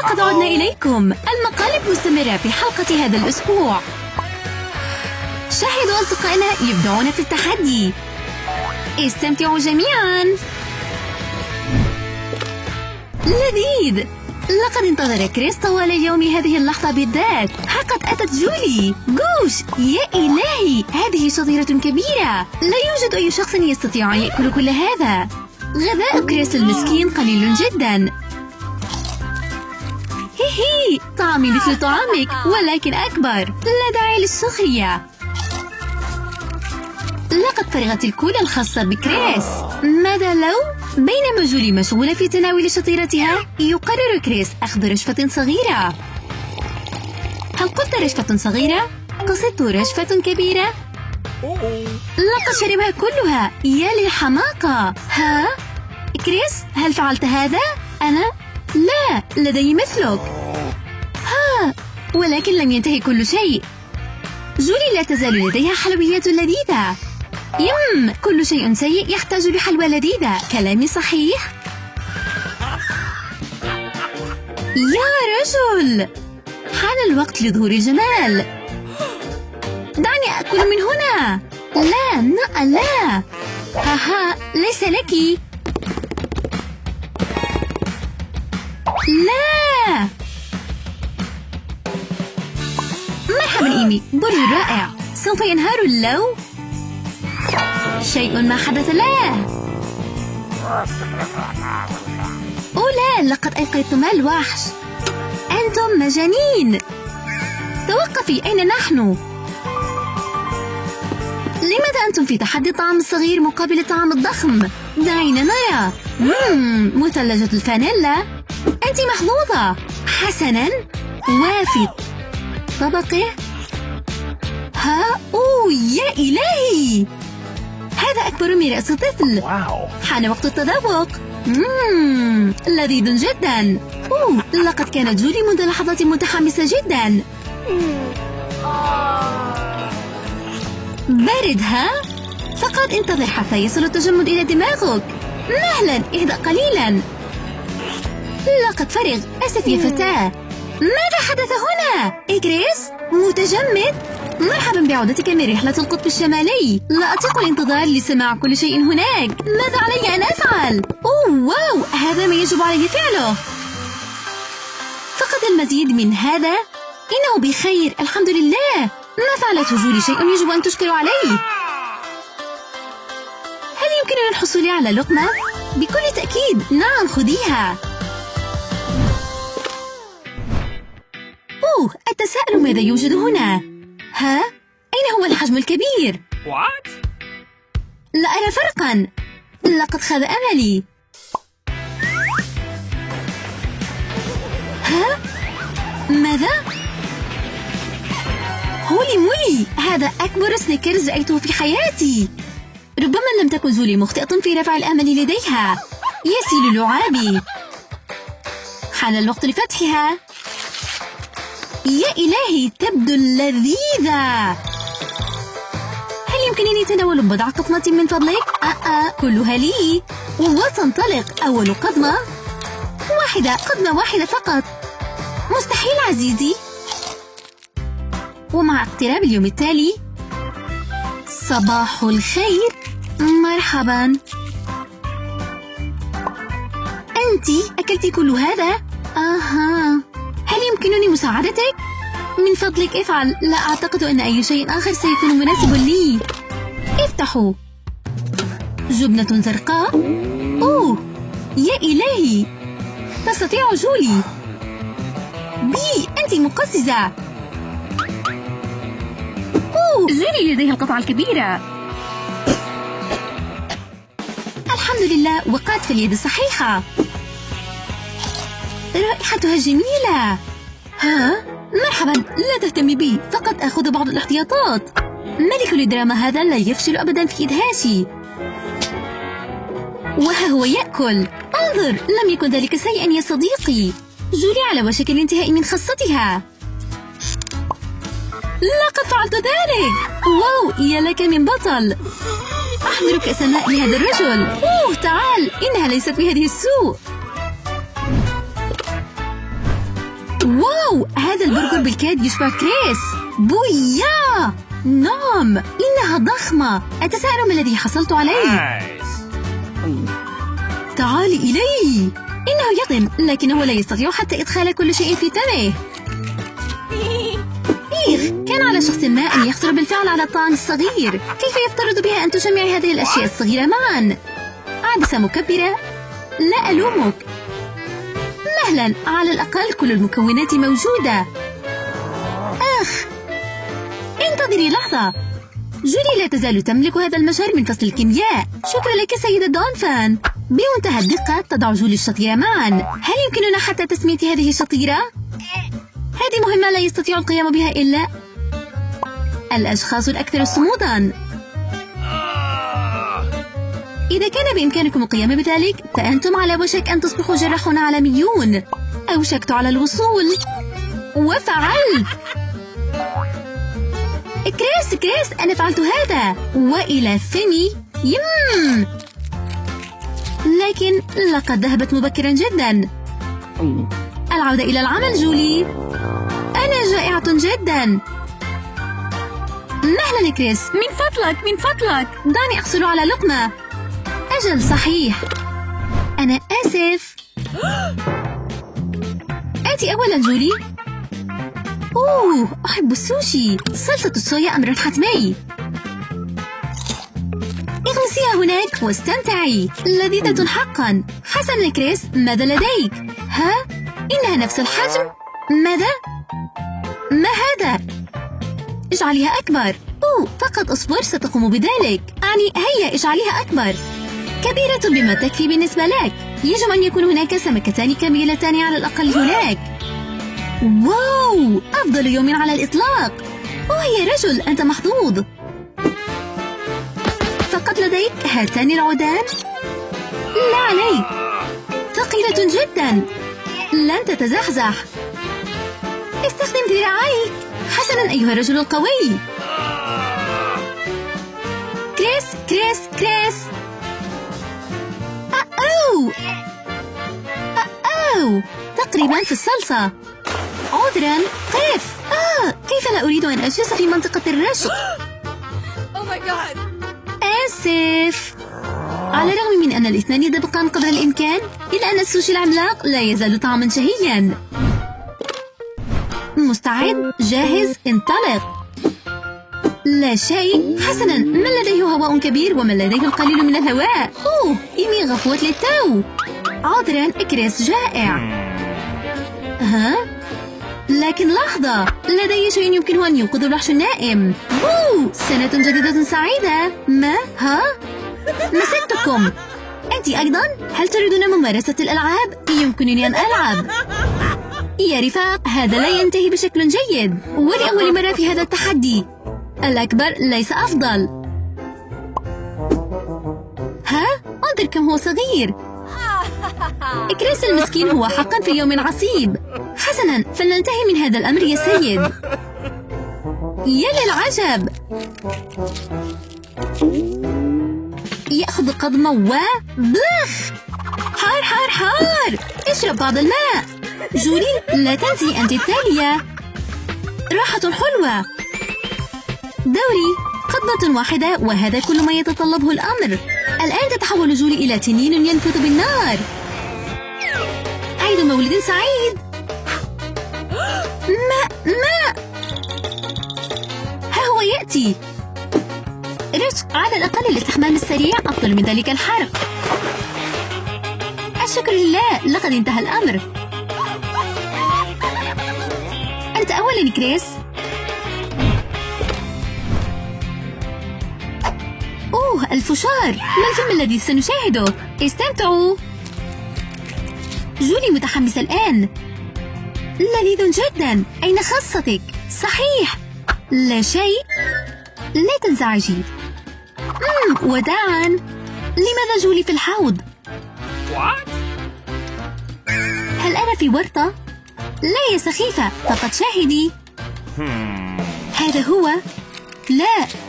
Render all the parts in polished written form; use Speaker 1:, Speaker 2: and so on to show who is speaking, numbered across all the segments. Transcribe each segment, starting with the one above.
Speaker 1: لقد عدنا إليكم. المقالب مستمرة في حلقة هذا الأسبوع. شاهدوا أصدقائنا يبدعون في التحدي. استمتعوا جميعا. لذيذ. لقد انتظر كريس طوال اليوم هذه اللحظة بالذات. لقد أتت جولي. جوش يا إلهي، هذه شطيرة كبيرة. لا يوجد أي شخص يستطيع أن يأكل كل هذا. غذاء كريس المسكين قليل جدا. هي طعامي مثل طعامك ولكن أكبر. لا داعي للسخرية. لقد فرغت الكولا الخاصة بكريس. ماذا لو بينما جولي مشغولة في تناول شطيرتها يقرر كريس أخذ رشفة صغيرة؟ هل قلت رشفة صغيرة؟ قصدت رشفة كبيرة. لقد شربها كلها. يا للحماقة. ها كريس، هل فعلت هذا؟ أنا لا، لدي مثلك. ها ولكن لم ينتهي كل شيء. جولي لا تزال لديها حلويات لذيذة. كل شيء سيء يحتاج لحلوى لذيذة. كلامي صحيح؟ يا رجل، حان الوقت لظهور الجمال. دعني أكل من هنا. لا لا. ها ليس لك. لا. مرحبا إيمي، برج رائع. سوف ينهار اللو. شيء ما حدث له. لا، لقد أيقظتما الوحش. أنتم مجانين. توقفي، أين نحن؟ لماذا أنتم في تحدي الطعام الصغير مقابل الطعام الضخم؟ دعينا نرى. مثلجة الفانيلا. أنت محظوظة. حسنا، وافي طبقه. يا إلهي، هذا أكبر من رأس طفل. حان وقت التذوق. لذيذ جدا. لقد كانت جولي منذ لحظات متحمسة جدا. بارد ها؟ فقط انتظر حتى يصل التجمد إلى دماغك. مهلا، اهدأ قليلا. لقد فرغ. أسف يا فتاة. ماذا حدث هنا؟ كريس متجمد. مرحبا بعودتك من رحلة القطب الشمالي. لا أطيق الانتظار لسماع كل شيء هناك. ماذا علي أن أفعل؟ واو، هذا ما يجب علي فعله. فقط المزيد من هذا. إنه بخير الحمد لله. ما فعلته جولي شيء يجب أن تشكر عليه. هل يمكننا الحصول على لقمة؟ بكل تأكيد. نعم، خذيها. أتساءل ماذا يوجد هنا؟ ها؟ أين هو الحجم الكبير؟ لا أرى فرقا. لقد خاب أملي. ها؟ ماذا؟ هولي مولي، هذا أكبر سنيكرز رأيته في حياتي. ربما لم تكن جولي مخطئة في رفع الأمل لديها. يسيل لعابي. حان الوقت لفتحها. يا إلهي، تبدو لذيذة. هل يمكنني تناول بضع قطمات من فضلك؟ كلها لي. وتنطلق أول قضمة. قضمة واحدة فقط. مستحيل عزيزي. ومع اقتراب اليوم التالي. صباح الخير. مرحبا. أنت أكلتي كل هذا؟ هل يمكنني مساعدتك؟ من فضلك افعل. لا أعتقد أن أي شيء آخر سيكون مناسب لي. افتحوا. جبنة زرقاء. يا إلهي، تستطيع جولي. أنت مقززة. جولي لديها القطعة الكبيرة. الحمد لله، وقعت في اليد الصحيحة. رائحتها جميلة. مرحبا، لا تهتمي بي، فقط أخذ بعض الاحتياطات. ملك الدراما هذا لا يفشل أبدا في إدهاشي. وها هو يأكل. انظر، لم يكن ذلك سيئا يا صديقي. جولي على وشك الانتهاء من خاصتها. لقد فعلت ذلك. واو، يا لك من بطل. أحضر كأس الماء لهذا الرجل. تعال، إنها ليست بهذه السوء. واو، هذا البرجر بالكاد يشبه كريس. بويا، نعم، إنها ضخمة. أتساءل ما الذي حصلت عليه. تعالي إلي. إنه يقم، لكنه لا يستطيع حتى إدخال كل شيء في فمه. كان على شخص ما أن يخطر بالفعل على الطعام الصغير. كيف يفترض بها أن تجمعي هذه الأشياء الصغيرة معا؟ عدسة مكبرة؟ لا ألومك. مهلا، على الأقل كل المكونات موجودة. انتظري لحظة. جولي لا تزال تملك هذا المجهر من فصل الكيمياء. شكرا لك سيدة دونفان. بمنتهى الدقة تضع جولي الشطيرة معا. هل يمكننا حتى تسمية هذه الشطيرة؟ هذه مهمة لا يستطيع القيام بها إلا الأشخاص الأكثر صمودا. إذا كان بإمكانكم القيام بذلك فأنتم على وشك أن تصبحوا جراحون عالميون. أوشكت على الوصول وفعلت. كريس، أنا فعلت هذا وإلى فمي. لكن لقد ذهبت مبكرا جدا. العودة إلى العمل جولي. أنا جائعة جدا. مهلا كريس، من فضلك دعني أحصل على لقمة. أجل، صحيح، أنا آسف. آتي أولا جولي. أحب السوشي. صلصة الصويا أمر حتمي. اغمسيها هناك واستمتعي، لذيذة حقا. حسنا كريس، ماذا لديك؟ إنها نفس الحجم. ماذا؟ ما هذا؟ اجعليها أكبر. فقط أصبر، ستقوم بذلك. هيا اجعليها أكبر. كبيرة بما تكفي بالنسبة لك. يجب أن يكون هناك سمكتان كاملتان على الأقل هناك. واو، أفضل يوم على الإطلاق. يا رجل، أنت محظوظ. فقط لديك هاتان العودان؟ لا عليك، ثقيلة جدا، لن تتزحزح. استخدم ذراعيك. حسنا أيها الرجل القوي. كريس. تقريبا في الصلصة. عذرا، قف. كيف لا أريد أن أجلس في منطقة الرشق. آسف. على الرغم من أن الاثنان يدبقان قدر الإمكان، إلا أن السوشي العملاق لا يزال طعما شهيا. مستعد؟ جاهز؟ انطلق. لا شيء. حسنا، من لديه هواء كبير ومن لديه القليل من الهواء؟ إني غفوت للتو. عذرا، كريس جائع. لكن لحظة، لدي شيء يمكنه أن ينقذ الوحش النائم. سنة جديدة سعيدة. مسكتكم. أنت أيضا؟ هل تريدون ممارسة الألعاب؟ يمكنني أن ألعب. يا رفاق، هذا لا ينتهي بشكل جيد، ولأول مرة في هذا التحدي. الأكبر ليس أفضل. انظر كم هو صغير. كريس المسكين هو حقا في يوم عصيب. حسنا، فلننتهي من هذا الأمر يا سيد. يا للعجب. يأخذ قضمة بخ. حار. اشرب بعض الماء. جولي، لا تنسي أنت التالية. راحة حلوة. دوري، قضمة واحدة وهذا كل ما يتطلبه الأمر. الآن تتحول جولي إلى تنين ينفذ بالنار. عيد مولد سعيد. ماء. ها هو يأتي. رشق، على الأقل الاستحمام السريع أفضل من ذلك الحرق. الشكر لله، لقد انتهى الأمر. أنت أولا كريس. الفشار. ما الفيلم الذي سنشاهده؟ استمتعوا. جولي متحمسة الآن. لذيذ جدا. أين خاصتك؟ صحيح. لا شيء. لا تنزعجي. وداعا. لماذا جولي في الحوض؟ هل أنا في ورطة؟ لا يا سخيفة، فقط شاهدي. هذا هو.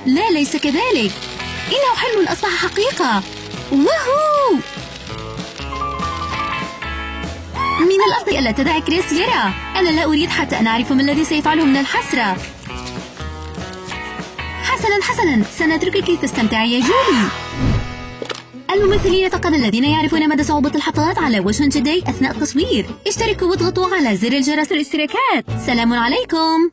Speaker 1: لا ليس كذلك. إنه حلم أصبح حقيقة. وهو من الأفضل ألا تدع كريس يرى. أنا لا أريد حتى أن أعرف ما الذي سيفعله من الحسرة. حسنا، سنتركك تستمتعي يا جولي. الممثلين فقط الذين يعرفون مدى صعوبة الحطات على وجه جدي أثناء التصوير. اشتركوا واضغطوا على زر الجرس للاشتراكات. سلام عليكم.